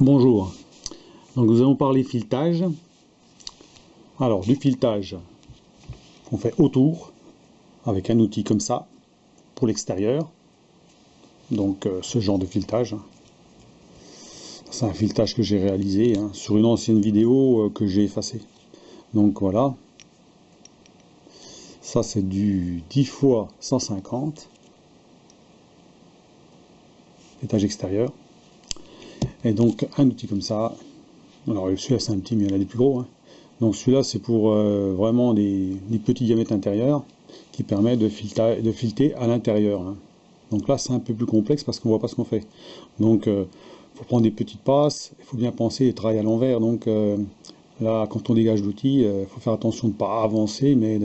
Bonjour, donc nous allons parler filetage. Alors du filetage qu'on fait autour avec un outil comme ça pour l'extérieur. Donc ce genre de filetage. C'est un filetage que j'ai réalisé sur une ancienne vidéo que j'ai effacée. Donc voilà. Ça c'est du 10 x 150. Filetage extérieur. Et donc un outil comme ça. Alors celui-là c'est un petit, mais il y en a des plus gros. Donc celui-là c'est pour vraiment des petits diamètres intérieurs qui permet de fileter à l'intérieur. Donc là c'est un peu plus complexe parce qu'on voit pas ce qu'on fait. Donc il faut prendre des petites passes, il faut bien penser et travailler à l'envers. Donc là quand on dégage l'outil, il faut faire attention de ne pas avancer, mais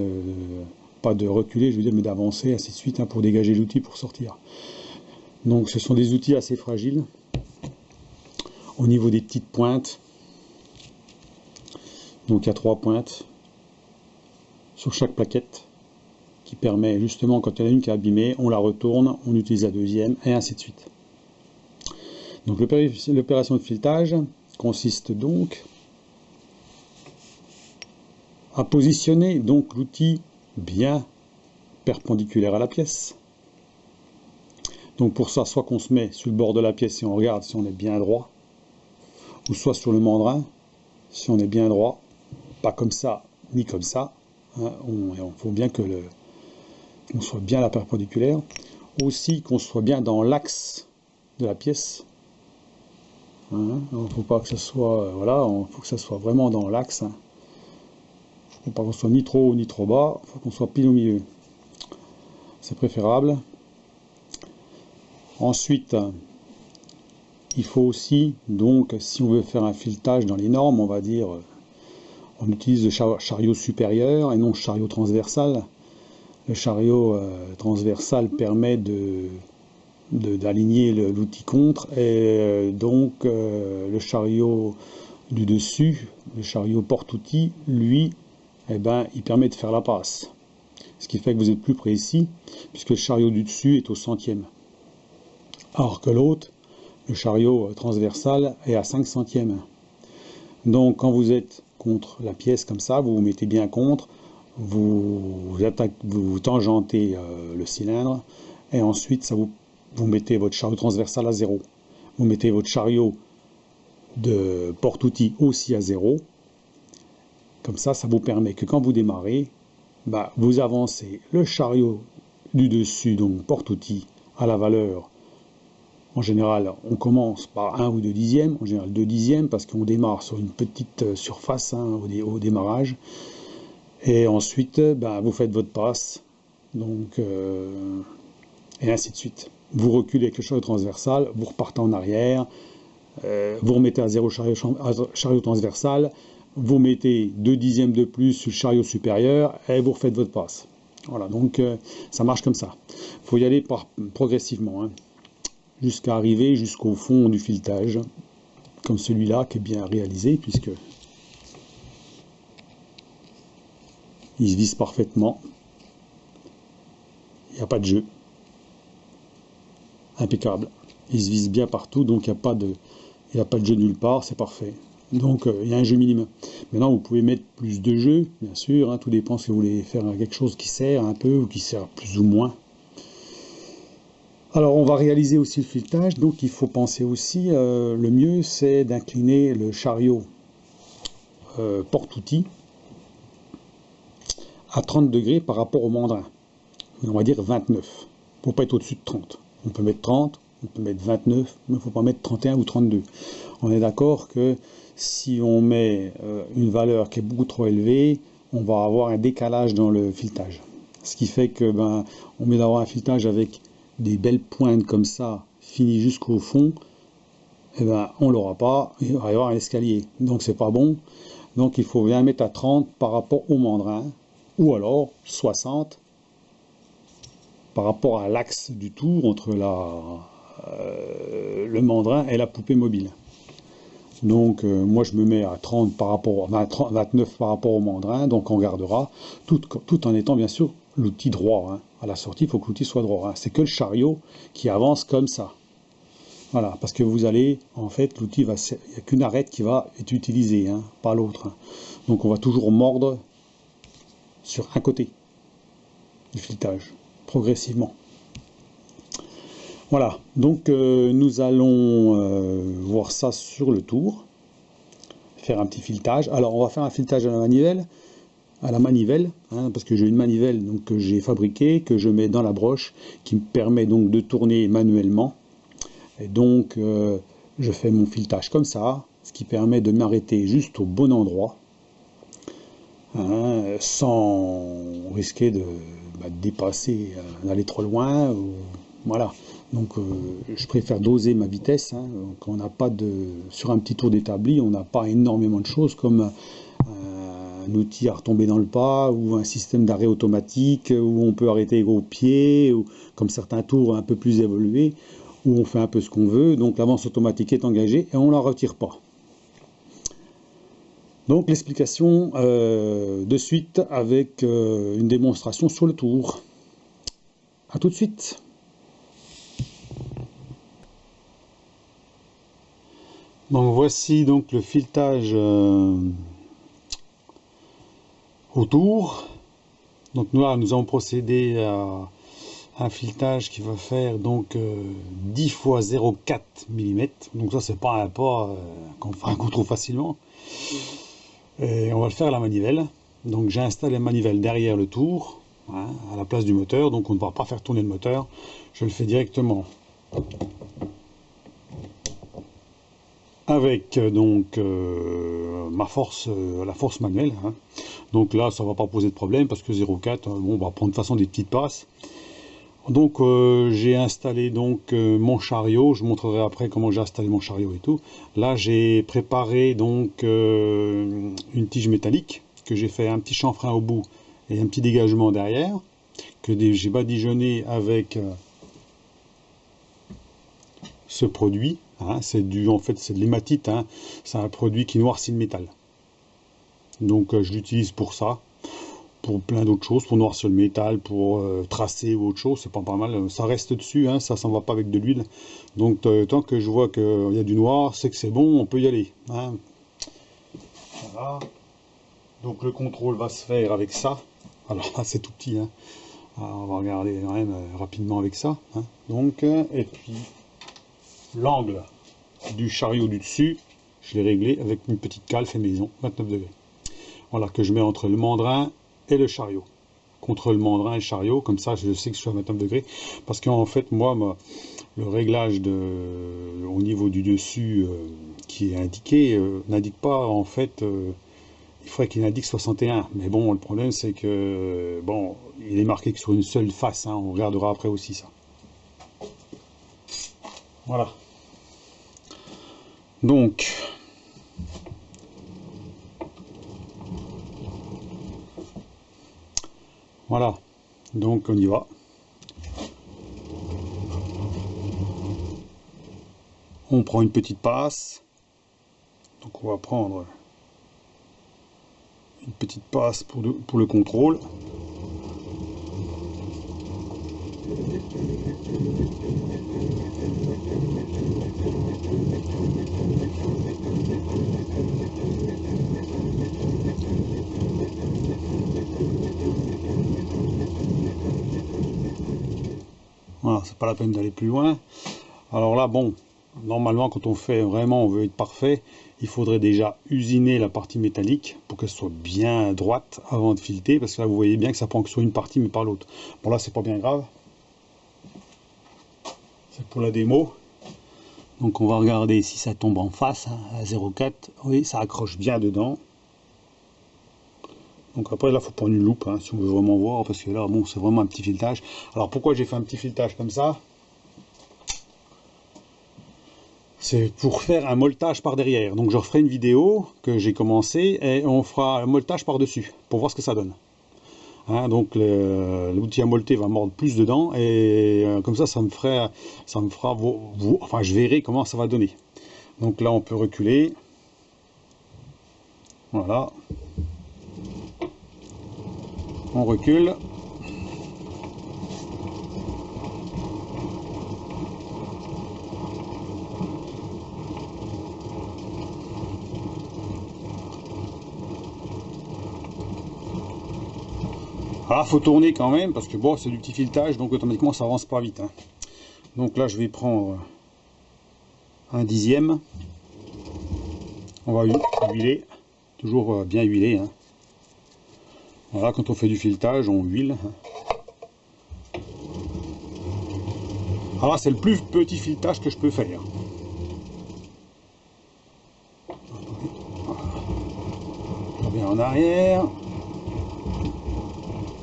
pas de reculer, je veux dire, mais d'avancer, ainsi de suite, pour dégager l'outil pour sortir. Donc ce sont des outils assez fragiles. Au niveau des petites pointes, donc il y a 3 pointes sur chaque plaquette qui permet justement, quand il y en a une qui est abîmée, on la retourne, on utilise la deuxième et ainsi de suite. Donc l'opération de filetage consiste donc à positionner donc l'outil bien perpendiculaire à la pièce. Donc pour ça, soit qu'on se met sur le bord de la pièce et on regarde si on est bien droit, ou soit sur le mandrin, si on est bien droit, pas comme ça, ni comme ça. Il faut bien que on soit bien à la perpendiculaire. Aussi qu'on soit bien dans l'axe de la pièce. Il ne faut pas que ce soit, voilà, il faut que ça soit vraiment dans l'axe. Il ne faut pas qu'on soit ni trop haut ni trop bas, il faut qu'on soit pile au milieu. C'est préférable. Ensuite, il faut aussi, donc, si on veut faire un filetage dans les normes, on va dire, on utilise le chariot supérieur et non le chariot transversal. Le chariot transversal permet d'aligner l'outil contre, et donc le chariot du dessus, le chariot porte-outil, lui, il permet de faire la passe. Ce qui fait que vous êtes plus précis, puisque le chariot du dessus est au centième. Alors que l'autre, le chariot transversal, est à 5 centièmes. Donc quand vous êtes contre la pièce comme ça, vous vous mettez bien contre, vous tangentez le cylindre, et ensuite vous mettez votre chariot transversal à 0. Vous mettez votre chariot de porte-outil aussi à 0. Comme ça, ça vous permet que quand vous démarrez, vous avancez le chariot du dessus, donc porte-outil, à la valeur. En général, on commence par 1 ou 2 dixièmes, en général 2 dixièmes, parce qu'on démarre sur une petite surface au démarrage. Et ensuite, vous faites votre passe, donc, et ainsi de suite. Vous reculez avec le chariot transversal, vous repartez en arrière, vous remettez à 0 chariot transversal, vous mettez 2 dixièmes de plus sur le chariot supérieur, et vous refaites votre passe. Voilà, donc ça marche comme ça. Il faut y aller progressivement, jusqu'à arriver jusqu'au fond du filetage, comme celui-là qui est bien réalisé, puisque il se vise parfaitement, il n'y a pas de jeu, impeccable, il se vise bien partout, donc il n'y a pas de jeu nulle part, c'est parfait. Donc il y a un jeu minimum. Maintenant vous pouvez mettre plus de jeux, bien sûr, tout dépend si vous voulez faire quelque chose qui sert un peu, ou qui sert plus ou moins. Alors on va réaliser aussi le filetage, donc il faut penser aussi, le mieux c'est d'incliner le chariot porte-outil à 30 degrés par rapport au mandrin. On va dire 29. Il ne faut pas être au-dessus de 30. On peut mettre 30, on peut mettre 29, mais il ne faut pas mettre 31 ou 32. On est d'accord que si on met une valeur qui est beaucoup trop élevée, on va avoir un décalage dans le filetage. Ce qui fait que on met d'avoir un filetage avec des belles pointes comme ça, finies jusqu'au fond, on ne l'aura pas, il va y avoir un escalier. Donc c'est pas bon. Donc il faut bien mettre à 30 par rapport au mandrin, ou alors 60 par rapport à l'axe du tour entre le mandrin et la poupée mobile. Donc moi je me mets à 30 par rapport à 29 par rapport au mandrin, donc on gardera, tout en étant bien sûr l'outil droit. À la sortie, il faut que l'outil soit droit. C'est que le chariot qui avance comme ça. Voilà, parce que vous allez, en fait, l'outil va, il n'y a qu'une arête qui va être utilisée, hein, pas l'autre. Hein. Donc on va toujours mordre sur un côté du filetage, progressivement. Voilà, donc nous allons voir ça sur le tour, faire un petit filetage. Alors on va faire un filetage à la manivelle, hein, parce que j'ai une manivelle donc, que j'ai fabriquée, que je mets dans la broche, qui me permet donc de tourner manuellement. Et donc je fais mon filetage comme ça, ce qui permet de m'arrêter juste au bon endroit, hein, sans risquer de dépasser, d'aller trop loin. Voilà. Donc je préfère doser ma vitesse. Hein. Donc, on n'a pas sur un petit tour d'établi, on n'a pas énormément de choses comme un outil à retomber dans le pas ou un système d'arrêt automatique où on peut arrêter au pied, ou comme certains tours un peu plus évolués où on fait un peu ce qu'on veut. Donc l'avance automatique est engagée et on ne la retire pas. Donc l'explication de suite avec une démonstration sur le tour. A tout de suite. Donc voici donc le filetage autour. Donc nous avons procédé à un filetage qui va faire donc 10 x 0,4 mm. Donc ça c'est pas un pas qu'on trouve facilement. Et on va le faire à la manivelle. Donc j'ai installé la manivelle derrière le tour, hein, à la place du moteur. Donc on ne va pas faire tourner le moteur. Je le fais directement avec donc la force manuelle. Hein. Donc là, ça va pas poser de problème parce que 0,4, bon, on va prendre de toute façon des petites passes. Donc j'ai installé donc mon chariot. Je vous montrerai après comment j'ai installé mon chariot et tout. Là, j'ai préparé donc une tige métallique que j'ai fait un petit chanfrein au bout et un petit dégagement derrière que j'ai badigeonné avec ce produit. Hein, en fait, c'est de l'hématite, hein, c'est un produit qui noircit le métal. Donc je l'utilise pour ça, pour plein d'autres choses, pour noircir le métal, pour tracer ou autre chose, c'est pas mal. Ça reste dessus, hein, ça s'en va pas avec de l'huile. Donc tant que je vois qu'il y a du noir, c'est que c'est bon, on peut y aller. Hein. Voilà. Donc le contrôle va se faire avec ça. Alors là, c'est tout petit, hein. Alors, on va regarder quand même rapidement avec ça. Hein. Donc, et puis l'angle du chariot du dessus, je l'ai réglé avec une petite cale fait maison, 29 degrés. Voilà, que je mets entre le mandrin et le chariot. Contre le mandrin et le chariot, comme ça je sais que je suis à 29 degrés. Parce qu'en fait, moi, le réglage au niveau du dessus qui est indiqué, n'indique pas en fait, il faudrait qu'il indique 61. Mais bon, le problème c'est que, bon, il est marqué que sur une seule face, hein, on regardera après aussi ça. Voilà. Donc, voilà, donc on y va. On prend une petite passe. Donc on va prendre une petite passe pour le contrôle. Voilà, c'est pas la peine d'aller plus loin. Alors là, bon, normalement, quand on fait vraiment, on veut être parfait, il faudrait déjà usiner la partie métallique pour qu'elle soit bien droite avant de fileter, parce que là, vous voyez bien que ça prend que sur une partie, mais pas l'autre. Bon, là, c'est pas bien grave. C'est pour la démo. Donc, on va regarder si ça tombe en face, hein, à 0,4. Oui, ça accroche bien dedans. Donc après, là, il faut prendre une loupe, hein, si on veut vraiment voir, parce que là, bon, c'est vraiment un petit filetage. Alors, pourquoi j'ai fait un petit filetage comme ça? C'est pour faire un molletage par derrière. Donc je referai une vidéo que j'ai commencé et on fera un molletage par dessus pour voir ce que ça donne. Hein, donc l'outil à molleter va mordre plus dedans et comme ça, ça me fera enfin je verrai comment ça va donner. Donc là on peut reculer. Voilà. On recule. Alors, faut tourner quand même, parce que bon, c'est du petit filetage, donc automatiquement ça avance pas vite. Hein. Donc là, je vais prendre un dixième. On va huiler, toujours bien huiler. Hein. Voilà, quand on fait du filetage, on huile. Alors là, c'est le plus petit filetage que je peux faire. Je reviens en arrière.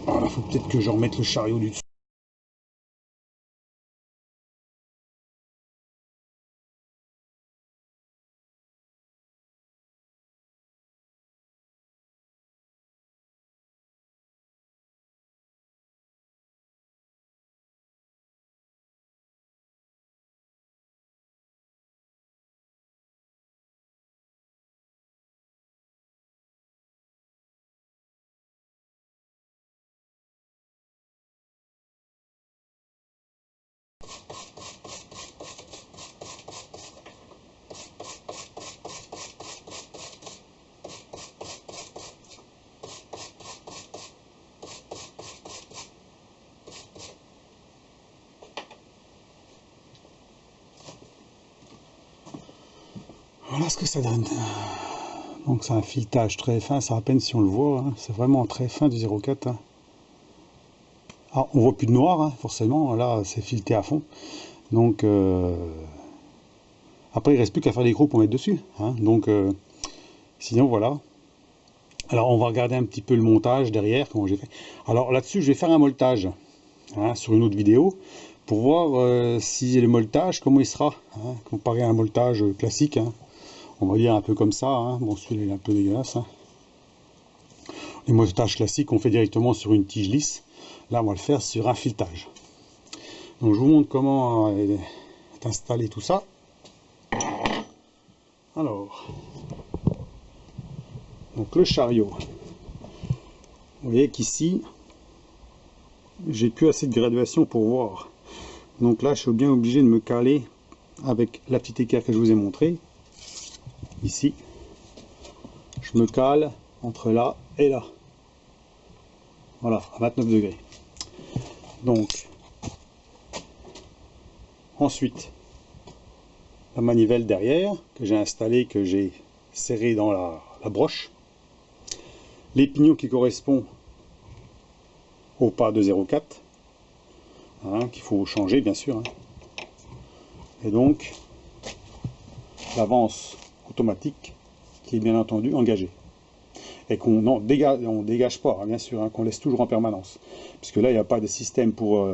Voilà, faut peut-être que je remette le chariot du dessus. Voilà ce que ça donne. Donc c'est un filetage très fin, c'est à peine si on le voit, hein. C'est vraiment très fin du 0,4. Hein. Alors on voit plus de noir, hein, forcément, là c'est fileté à fond. Donc après il reste plus qu'à faire des gros pour mettre dessus. Hein. Donc sinon voilà. Alors on va regarder un petit peu le montage derrière, comment j'ai fait. Alors là-dessus je vais faire un molletage hein, sur une autre vidéo pour voir si le molletage, comment il sera, hein, comparé à un molletage classique. Hein. On va dire un peu comme ça, hein. Bon celui-là il est un peu dégueulasse. Hein. Les molletages classiques on fait directement sur une tige lisse. Là on va le faire sur un filetage. Donc je vous montre comment est installé tout ça. Alors, donc le chariot. Vous voyez qu'ici, j'ai plus assez de graduation pour voir. Donc là je suis bien obligé de me caler avec la petite équerre que je vous ai montré. Ici, je me cale entre là et là. Voilà, à 29 degrés. Donc, ensuite, la manivelle derrière, que j'ai installée, que j'ai serrée dans la broche. Les pignons qui correspondent au pas de 0,4, hein, qu'il faut changer bien sûr. Hein. Et donc, l'avance automatique qui est bien entendu engagée. Et qu'on on dégage pas, hein, bien sûr, hein, qu'on laisse toujours en permanence. Puisque là, il n'y a pas de système pour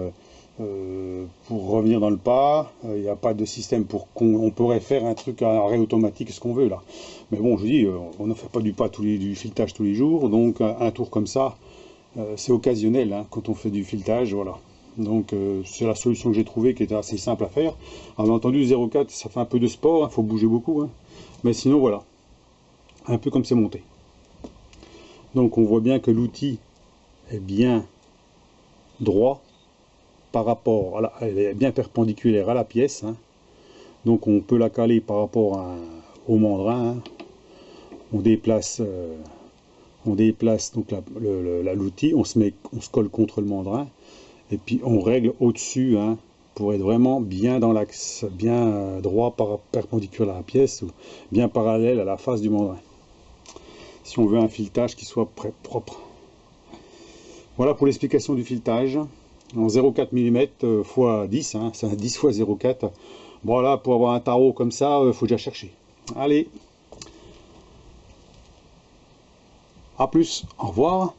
revenir dans le pas, il n'y a pas de système pour qu'on pourrait faire un truc à arrêt automatique, ce qu'on veut là. Mais bon, je vous dis, on ne fait pas du pas du filetage tous les jours, donc un tour comme ça, c'est occasionnel hein, quand on fait du filetage, voilà. Donc c'est la solution que j'ai trouvée qui était assez simple à faire. Alors, bien entendu, 0,4, ça fait un peu de sport, il faut bouger beaucoup, hein. Mais sinon voilà, un peu comme c'est monté. Donc on voit bien que l'outil est bien droit par rapport à elle est bien perpendiculaire à la pièce. Hein. Donc on peut la caler par rapport au mandrin. Hein. On déplace donc l'outil, on se colle contre le mandrin et puis on règle au-dessus hein, pour être vraiment bien dans l'axe, bien droit perpendiculaire à la pièce ou bien parallèle à la face du mandrin. Si on veut un filetage qui soit propre. Voilà pour l'explication du filetage en 0,4 mm x 10, hein, c'est un 10 x 0,4. Voilà, pour avoir un tarot comme ça, il faut déjà chercher. Allez, à plus, au revoir.